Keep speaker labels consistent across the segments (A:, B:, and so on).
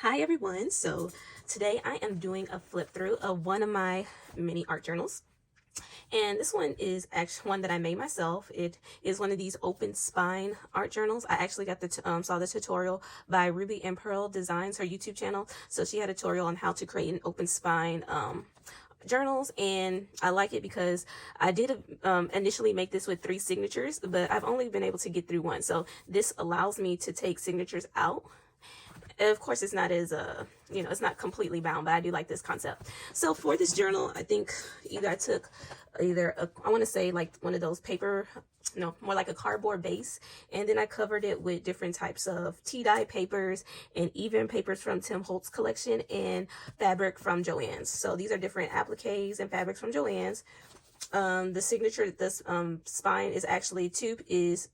A: Hi everyone, so today I am doing a flip through of one of my mini art journals, and this one is actually one that I made myself. It is one of these open spine art journals. I actually got saw the tutorial by Ruby and Pearl Designs, her YouTube channel. So she had a tutorial on how to create an open spine journals, and I like it because I did initially make this with 3 signatures, but I've only been able to get through one. So this allows me to take signatures out. Of course, it's not as it's not completely bound, but I do like this concept. So for this journal, I think I took I want to say like one of those paper, no, more like a cardboard base, and then I covered it with different types of tea-dye papers and even papers from Tim Holtz collection and fabric from Joann's. So these are different appliques and fabrics from Joann's. The signature, this spine is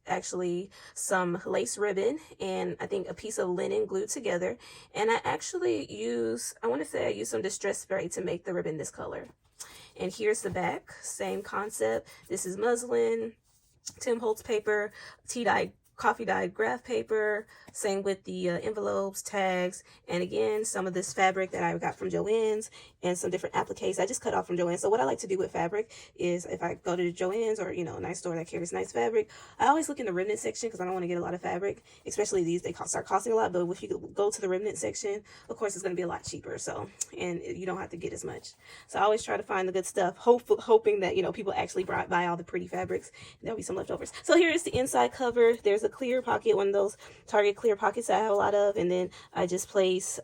A: actually some lace ribbon and I think a piece of linen glued together. And I want to say I use some distress spray to make the ribbon this color. And here's the back, same concept. This is muslin, Tim Holtz paper, tea-dyed, coffee-dyed graph paper, same with the envelopes, tags, and again, some of this fabric that I got from Joann's and some different appliques I just cut off from Joann's. So what I like to do with fabric is if I go to Joann's or, a nice store that carries nice fabric, I always look in the remnant section because I don't want to get a lot of fabric, especially these, they start costing a lot, but if you go to the remnant section, of course, it's going to be a lot cheaper, so, and you don't have to get as much. So I always try to find the good stuff, hoping that, people actually buy all the pretty fabrics. There'll be some leftovers. So here is the inside cover. There's a clear pocket, one of those Target clear pockets that I have a lot of, and then I just place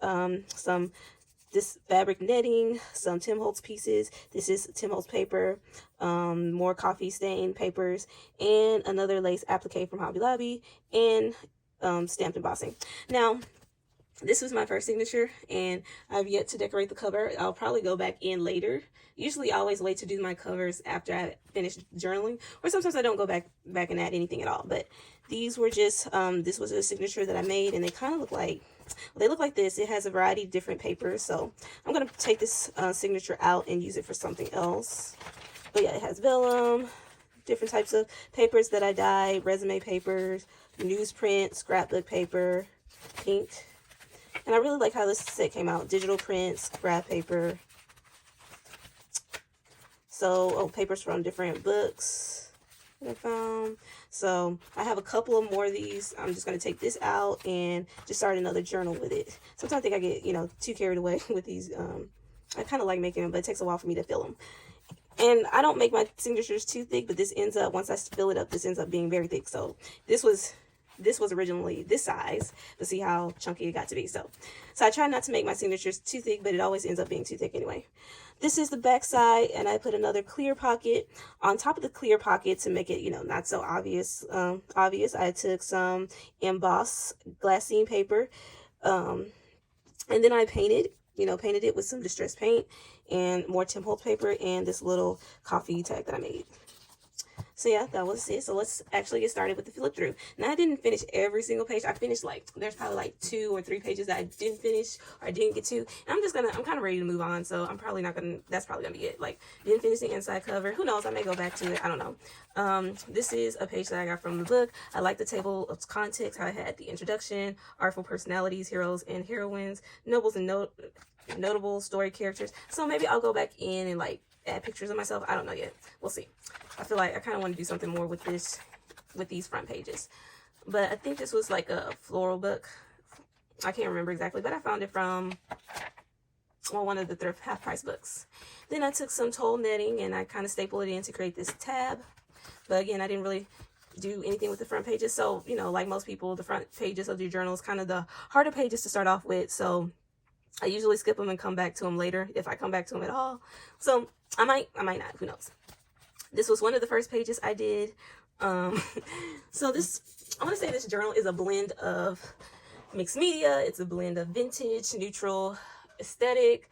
A: this fabric netting, some Tim Holtz pieces. This is Tim Holtz paper, more coffee stain papers, and another lace applique from Hobby Lobby, and stamped embossing. Now, this was my first signature, and I've yet to decorate the cover. I'll probably go back in later. Usually I always wait to do my covers after I finish journaling, or sometimes I don't go back and add anything at all. But these were just, this was a signature that I made, and they kind of look like, they look like this. It has a variety of different papers, so I'm going to take this signature out and use it for something else. But yeah, it has vellum, different types of papers that I dyed, resume papers, newsprint, scrapbook paper, pink. And I really like how this set came out. Digital prints, graph paper. So, papers from different books that I found. So, I have a couple of more of these. I'm just going to take this out and just start another journal with it. Sometimes I think I get, too carried away with these. I kind of like making them, but it takes a while for me to fill them. And I don't make my signatures too thick, but this ends up, once I fill it up, this ends up being very thick. So, this was originally this size, but see how chunky it got to be. So I try not to make my signatures too thick, but it always ends up being too thick anyway. This is the back side, and I put another clear pocket on top of the clear pocket to make it, not so obvious. I took some embossed glassine paper, and then I painted it with some distress paint and more Tim Holtz paper and this little coffee tag that I made. So yeah, that was it. So let's actually get started with the flip through. Now I didn't finish every single page. I finished there's probably 2 or 3 pages that I didn't finish or I didn't get to. And I'm kind of ready to move on. So I'm probably not going to, that's probably going to be it. Didn't finish the inside cover. Who knows? I may go back to it. I don't know. This is a page that I got from the book. I like the table of contents, how I had the introduction, artful personalities, heroes and heroines, nobles and notable story characters. So maybe I'll go back in and add pictures of myself. I don't know yet. We'll see. I feel like I kind of want to do something more with these front pages. But I think this was like a floral book. I can't remember exactly, but I found it from one of the thrift half price books. Then I took some toll netting and I kind of stapled it in to create this tab. But again, I didn't really do anything with the front pages. So, like most people, the front pages of your journal is kind of the harder pages to start off with. So I usually skip them and come back to them later, if I come back to them at all. So I might not, who knows. This was one of the first pages I did. So I want to say this journal is a blend of mixed media. It's a blend of vintage, neutral, aesthetic.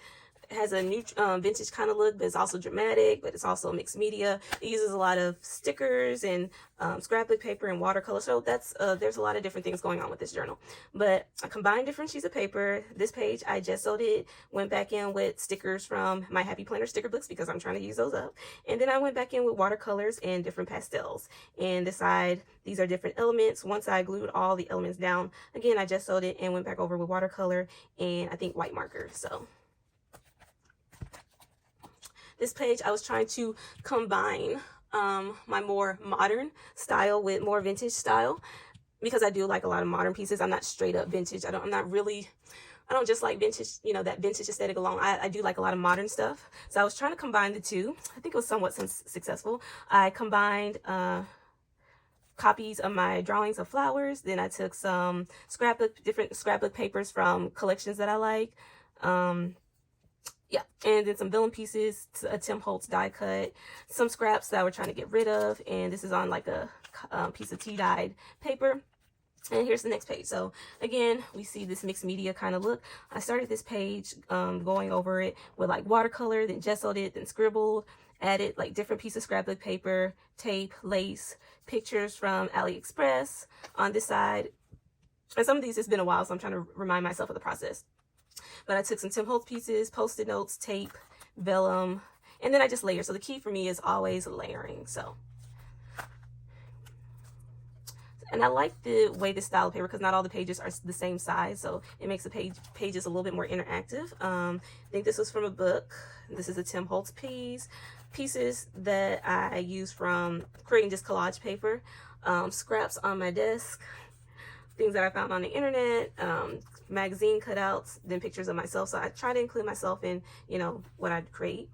A: It has a new vintage kind of look, but it's also dramatic, but it's also mixed media. It uses a lot of stickers and scrapbook paper and watercolor. So that's there's a lot of different things going on with this journal. But I combined different sheets of paper. This page I gessoed it, went back in with stickers from my Happy Planner sticker books because I'm trying to use those up. And then I went back in with watercolors and different pastels. And this side, these are different elements. Once I glued all the elements down, again, I gessoed it and went back over with watercolor and I think white marker. So this page, I was trying to combine my more modern style with more vintage style because I do like a lot of modern pieces. I'm not straight up vintage. I don't just like vintage, you know, that vintage aesthetic alone. I do like a lot of modern stuff. So I was trying to combine the two. I think it was somewhat successful. I combined copies of my drawings of flowers. Then I took some different scrapbook papers from collections that I like. Yeah, and then some vellum pieces, a Tim Holtz die cut, some scraps that I was trying to get rid of, and this is on like a piece of tea dyed paper. And here's the next page. So again, we see this mixed media kind of look. I started this page going over it with like watercolor, then gessoed it, then scribbled, added like different pieces of scrapbook paper, tape, lace, pictures from AliExpress on this side. And some of these, it's been a while, so I'm trying to remind myself of the process. But I took some Tim Holtz pieces, Post-it notes, tape, vellum, and then I just layer. So the key for me is always layering. So, and I like the way this style of paper because not all the pages are the same size, so it makes the pages a little bit more interactive. I think this was from a book. This is a Tim Holtz pieces that I use from creating just collage paper, scraps on my desk, things that I found on the internet, magazine cutouts, then pictures of myself. So I try to include myself in, you know, what I create.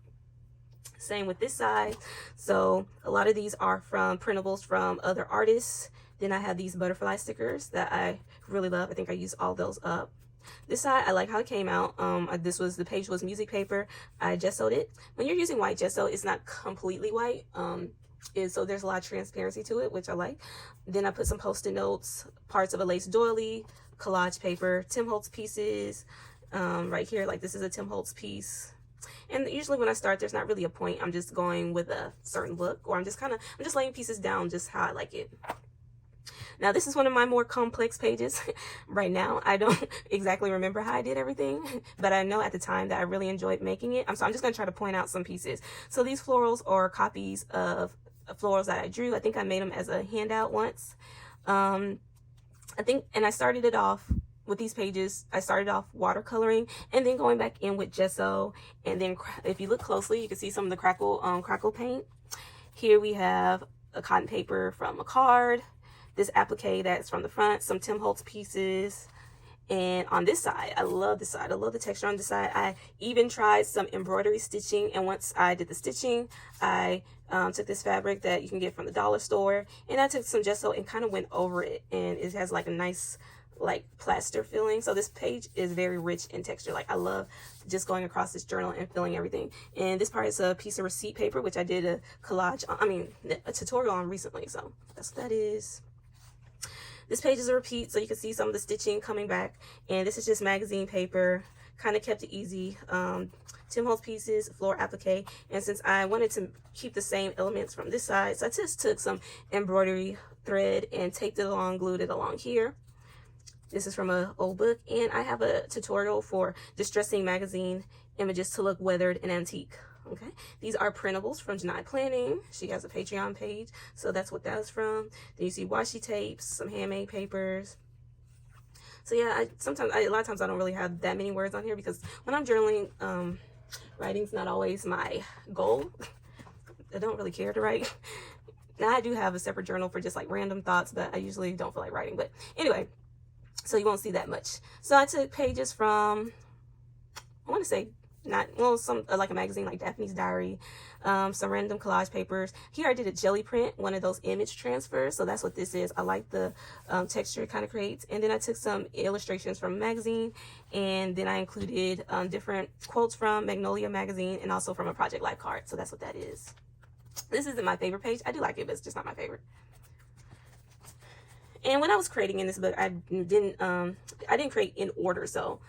A: Same with this side. So a lot of these are from printables from other artists. Then I have these butterfly stickers that I really love. I think I used all those up. This side, I like how it came out. The page was music paper. I gessoed it. When you're using white gesso, it's not completely white. So there's a lot of transparency to it, which I like. Then I put some Post-it notes, parts of a lace doily, collage paper, Tim Holtz pieces, right here, like this is a Tim Holtz piece. And usually when I start, there's not really a point. I'm just going with a certain look, or I'm just laying pieces down just how I like it. Now, this is one of my more complex pages right now. I don't exactly remember how I did everything, but I know at the time that I really enjoyed making it. So I'm just going to try to point out some pieces. So these florals are copies of florals that I drew. I think I made them as a handout once. And I started it off with these pages. I started off watercoloring and then going back in with gesso. And then if you look closely, you can see some of the crackle paint. Here we have a cotton paper from a card. This applique that's from the front, some Tim Holtz pieces. And on this side, I love this side. I love the texture on this side. I even tried some embroidery stitching. And once I did the stitching, I took this fabric that you can get from the dollar store. And I took some gesso and kind of went over it. And it has like a nice like plaster feeling. So this page is very rich in texture. Like I love just going across this journal and feeling everything. And this part is a piece of receipt paper, which I did a tutorial on recently. So that's what that is. This page is a repeat, so you can see some of the stitching coming back. And this is just magazine paper, kind of kept it easy. Tim Holtz pieces, floor applique. And since I wanted to keep the same elements from this side, so I just took some embroidery thread and taped it along, glued it along here. This is from an old book. And I have a tutorial for distressing magazine images to look weathered and antique. Okay, these are printables from Janai Planning. She has a Patreon page, so that's what that's from. Then you see washi tapes, some handmade papers. So yeah, a lot of times I don't really have that many words on here because when I'm journaling, writing's not always my goal. I don't really care to write. Now I do have a separate journal for just like random thoughts, but I usually don't feel like writing. But anyway, so you won't see that much. So I took pages from, I want to say, some like a magazine like Daphne's Diary, some random collage papers. Here I did a jelly print, one of those image transfers, so that's what this is. I like the texture it kind of creates. And then I took some illustrations from a magazine, and then I included different quotes from Magnolia magazine and also from a Project Life card. So that's what that is. This isn't my favorite page. I do like it, but it's just not my favorite. And when I was creating in this book, I didn't create in order. So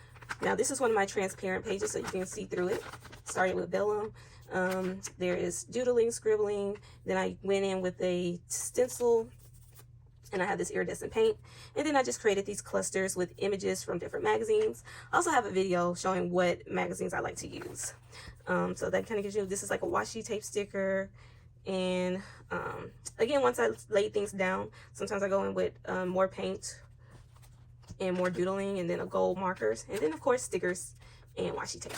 A: Now this is one of my transparent pages, so you can see through it. Started with vellum. There is doodling, scribbling. Then I went in with a stencil, and I have this iridescent paint. And then I just created these clusters with images from different magazines. I also have a video showing what magazines I like to use. So that kind of gives you, this is like a washi tape sticker. And again, once I lay things down, sometimes I go in with more paint and more doodling, and then a gold markers, and then of course stickers and washi tape.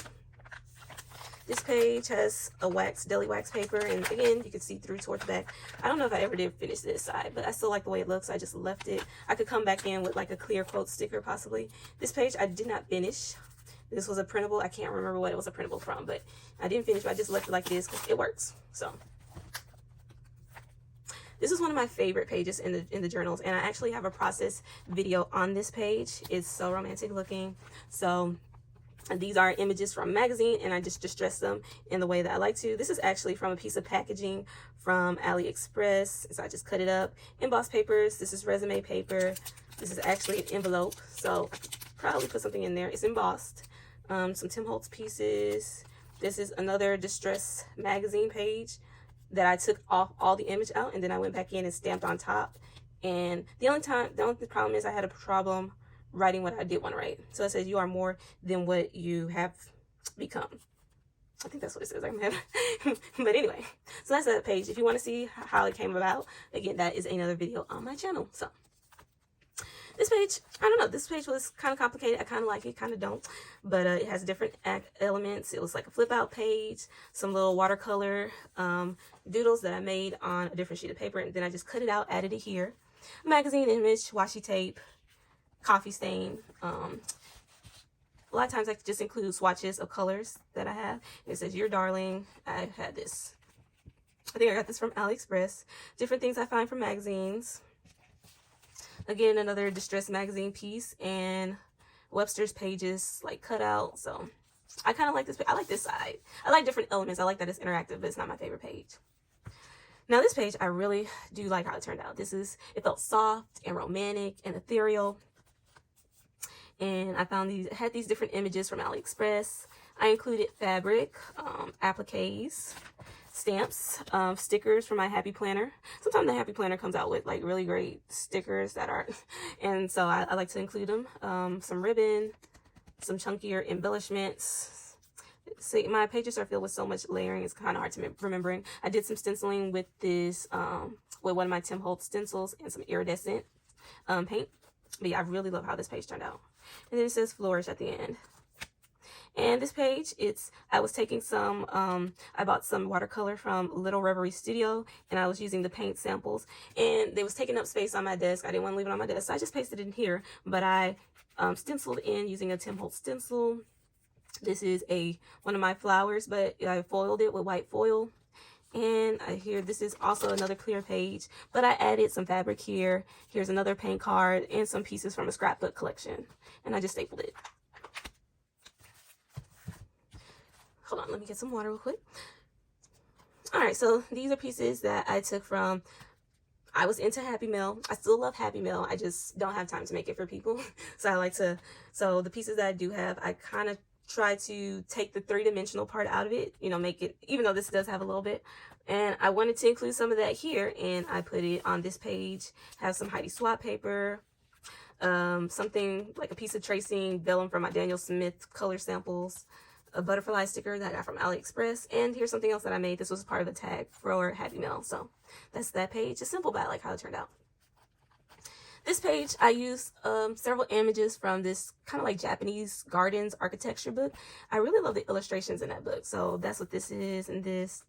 A: This page has a deli wax paper, and again, you can see through towards the back. I don't know if I ever did finish this side, but I still like the way it looks. I just left it. I could come back in with like a clear quote sticker possibly. This page I did not finish. This was a printable. I can't remember what it was a printable from, but I didn't finish, but I just left it like this because it works. So this is one of my favorite pages in the journals, and I actually have a process video on this page. It's so romantic looking. So these are images from magazine, and I just distress them in the way that I like to. This is actually from a piece of packaging from AliExpress. So I just cut it up. Embossed papers. This is resume paper. This is actually an envelope, so I could probably put something in there. It's embossed. Some Tim Holtz pieces. This is another distress magazine page that I took off all the image out, and then I went back in and stamped on top. And the only problem is I had a problem writing what I did want to write. So it says, "You are more than what you have become." I think that's what it says. But anyway, so that's that page. If you want to see how it came about, again, that is another video on my channel. So this page, I don't know, this page was kind of complicated. I kind of like it, kind of don't, but it has different elements. It was like a flip out page, some little watercolor doodles that I made on a different sheet of paper, and then I just cut it out, added it here. Magazine image, washi tape, coffee stain. A lot of times I just include swatches of colors that I have. It says, "Your darling." I had this, I think I got this from AliExpress. Different things I find from magazines. Again, another distress magazine piece, and Webster's pages like cut out. So I kind of like this. I like this side. I like different elements. I like that it's interactive, but it's not my favorite page. Now this page, I really do like how it turned out. It felt soft and romantic and ethereal. And I found had these different images from AliExpress. I included fabric, appliques, stamps, stickers for my Happy Planner. Sometimes the Happy Planner comes out with like really great stickers that are, and so I like to include them. Some ribbon, some chunkier embellishments. See, my pages are filled with so much layering, it's kind of hard to remembering. I did some stenciling with this, with one of my Tim Holtz stencils and some iridescent paint. But yeah, I really love how this page turned out. And then it says "Flourish" at the end. And this page, I was taking some, I bought some watercolor from Little Reverie Studio, and I was using the paint samples, and they was taking up space on my desk. I didn't want to leave it on my desk, so I just pasted it in here, but I stenciled in using a Tim Holtz stencil. This is one of my flowers, but I foiled it with white foil. And this is also another clear page, but I added some fabric here. Here's another paint card and some pieces from a scrapbook collection, and I just stapled it. Hold on, let me get some water real quick. All right, so these are pieces that I took from, I was into Happy Mail. I still love Happy Mail. I just don't have time to make it for people. So the pieces that I do have, I kind of try to take the three-dimensional part out of it, make it, even though this does have a little bit. And I wanted to include some of that here, and I put it on this page. Have some Heidi Swapp paper, something like a piece of tracing vellum from my Daniel Smith color samples, a butterfly sticker that I got from AliExpress, and here's something else that I made. This was part of a tag for Happy Mail. So that's that page. It's simple, but I like how it turned out. This page, I used several images from this kind of like Japanese gardens architecture book. I really love the illustrations in that book. So that's what this is, and this.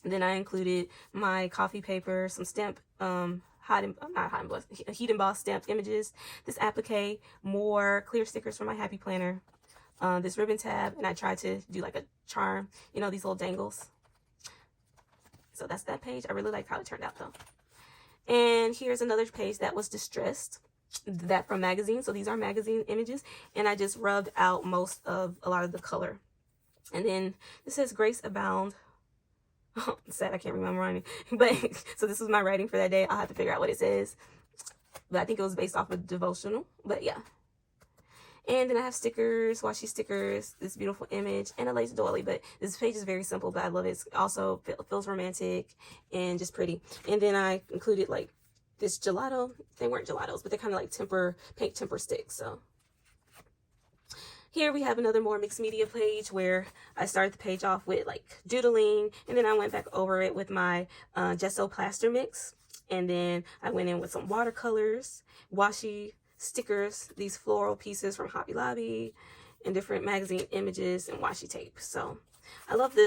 A: And then I included my coffee paper, some stamp, heat embossed stamped images, this applique, more clear stickers for my Happy Planner, this ribbon tab, and I tried to do like a charm, these little dangles. So that's that page. I really like how it turned out though. And here's another page that was distressed, that from magazine. So these are magazine images, and I just rubbed out a lot of the color. And then this says "Grace Abound." Oh, sad I can't remember writing, but so this was my writing for that day. I'll have to figure out what it says, but I think it was based off of devotional. But yeah. And then I have stickers, washi stickers, this beautiful image, and a lace doily. But this page is very simple, but I love it. It also feels romantic and just pretty. And then I included like this gelato. They weren't gelatos, but they're kind of like paint temper sticks. So here we have another more mixed media page where I started the page off with like doodling, and then I went back over it with my gesso plaster mix. And then I went in with some watercolors, washi stickers, these floral pieces from Hobby Lobby, and different magazine images and washi tape. So I love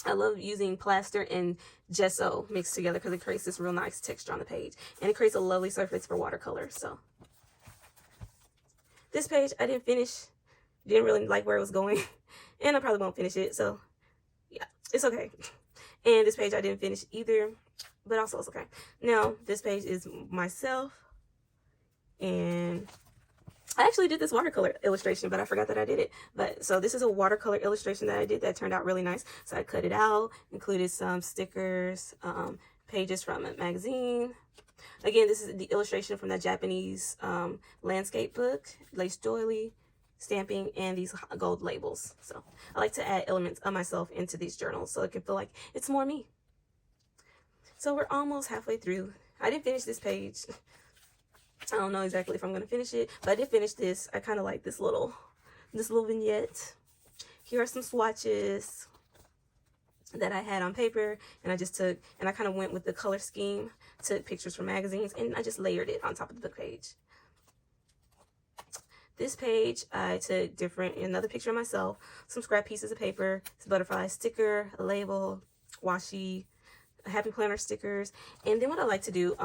A: I love using plaster and gesso mixed together because it creates this real nice texture on the page, and it creates a lovely surface for watercolor. So this page I didn't finish, didn't really like where it was going, and I probably won't finish it. So yeah, it's okay. And this page I didn't finish either, but also it's okay. Now this page is myself, and I actually did this watercolor illustration, but I forgot that I did it. But so this is a watercolor illustration that I did that turned out really nice. So I cut it out, included some stickers, pages from a magazine. Again, this is the illustration from the Japanese landscape book, lace doily, stamping, and these gold labels. So I like to add elements of myself into these journals so it can feel like it's more me. So we're almost halfway through. I didn't finish this page. I don't know exactly if I'm going to finish it, but I did finish this. I kind of like this little vignette. Here are some swatches that I had on paper, and I just took, and I kind of went with the color scheme, took pictures from magazines, and I just layered it on top of the book page. This page, I took another picture of myself, some scrap pieces of paper, some butterfly sticker, a label, washi, happy planner stickers. And then what I like to do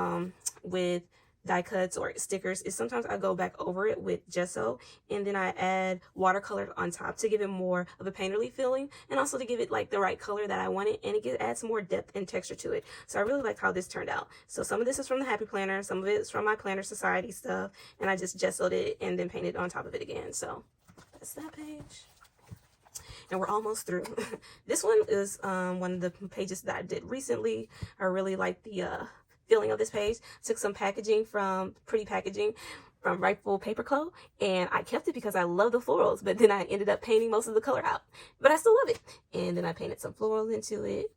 A: with die cuts or stickers is sometimes I go back over it with gesso, and then I add watercolor on top to give it more of a painterly feeling, and also to give it like the right color that I wanted, and it adds more depth and texture to it. So I really like how this turned out. So some of this is from the Happy Planner, some of it is from my Planner Society stuff, and I just gessoed it and then painted on top of it again. So that's that page. And we're almost through. This one is one of the pages that I did recently. I really like the feeling of this page. Took some packaging from Pretty Packaging from Rightful Paper Co. And I kept it because I love the florals, but then I ended up painting most of the color out. But I still love it. And then I painted some florals into it.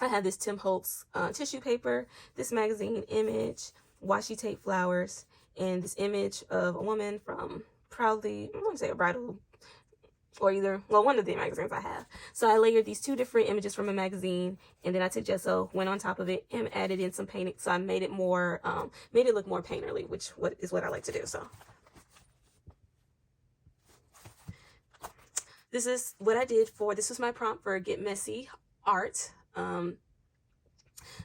A: I have this Tim Holtz tissue paper, this magazine image, washi tape flowers, and this image of a woman from Proudly, I want to say a bridal, or either, well, one of the magazines I have. So I layered these two different images from a magazine, and then I took gesso, went on top of it, and added in some painting. So I made it more, made it look more painterly, which is what I like to do. So this is what I did this was my prompt for Get Messy Art.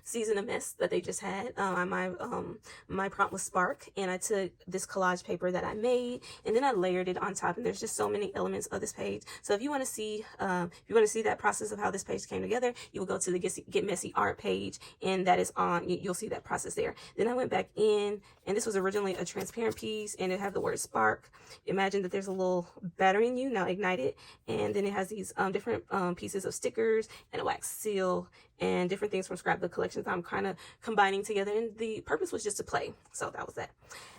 A: Season of Mess that they just had. My prompt was Spark, and I took this collage paper that I made, and then I layered it on top, and there's just so many elements of this page. So if you want to see that process of how this page came together, you will go to the Get Messy Art page, and that is on, you'll see that process there. Then I went back in, and this was originally a transparent piece, and it had the word Spark. Imagine that there's a little battery in you, now ignite it, and then it has these different pieces of stickers and a wax seal and different things from scrapbook collections I'm kind of combining together, and the purpose was just to play. So that was that.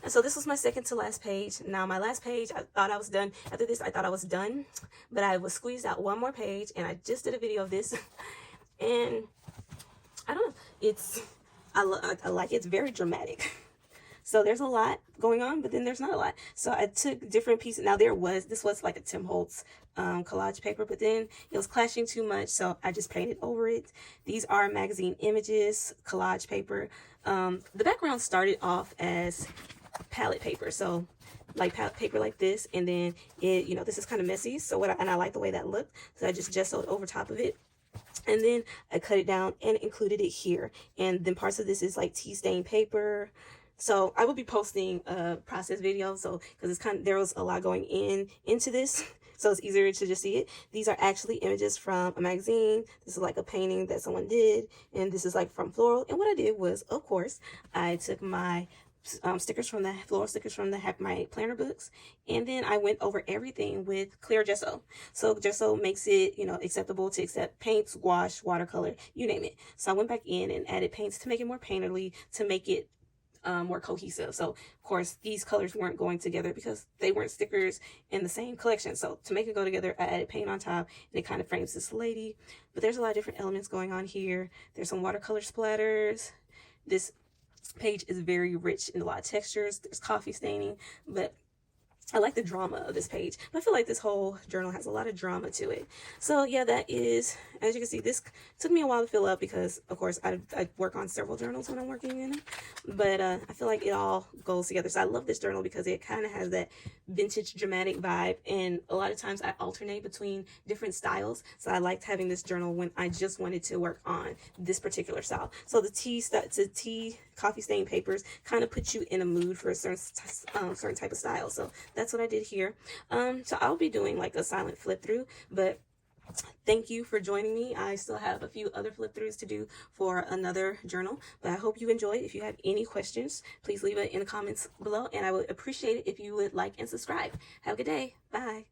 A: And so this was my second to last page. Now my last page, I thought I was done. After this, I thought I was done, but I was squeezed out one more page, and I just did a video of this. And I don't know, I like it's very dramatic. So there's a lot going on, but then there's not a lot. So I took different pieces. Now this was like a Tim Holtz collage paper, but then it was clashing too much, so I just painted over it. These are magazine images, collage paper. The background started off as palette paper, so like paper like this, and then this is kind of messy. So and I like the way that looked, so I just gessoed over top of it. And then I cut it down and included it here. And then parts of this is like tea stain paper. So I will be posting a process video, so because there was a lot going into this, so it's easier to just see it. These are actually images from a magazine. This is like a painting that someone did, and this is like from floral. And what I did was, of course, I took my stickers from the floral stickers from my planner books, and then I went over everything with clear gesso. So gesso makes it acceptable to accept paints, gouache, watercolor, you name it. So I went back in and added paints to make it more painterly, to make it more cohesive. So of course these colors weren't going together because they weren't stickers in the same collection. So to make it go together, I added paint on top, and it kind of frames this lady. But there's a lot of different elements going on here. There's some watercolor splatters. This page is very rich in a lot of textures. There's coffee staining, but I like the drama of this page, but I feel like this whole journal has a lot of drama to it. So yeah, that is, as you can see, this took me a while to fill up because, of course, I work on several journals when I'm working in them. But I feel like it all goes together. So I love this journal because it kind of has that vintage dramatic vibe. And a lot of times I alternate between different styles. So I liked having this journal when I just wanted to work on this particular style. So the tea coffee stain papers kind of put you in a mood for a certain type of style. So that's what I did here. So I'll be doing like a silent flip through, but thank you for joining me. I still have a few other flip throughs to do for another journal, but I hope you enjoyed. If you have any questions, please leave it in the comments below, and I would appreciate it if you would like and subscribe. Have a good day. Bye.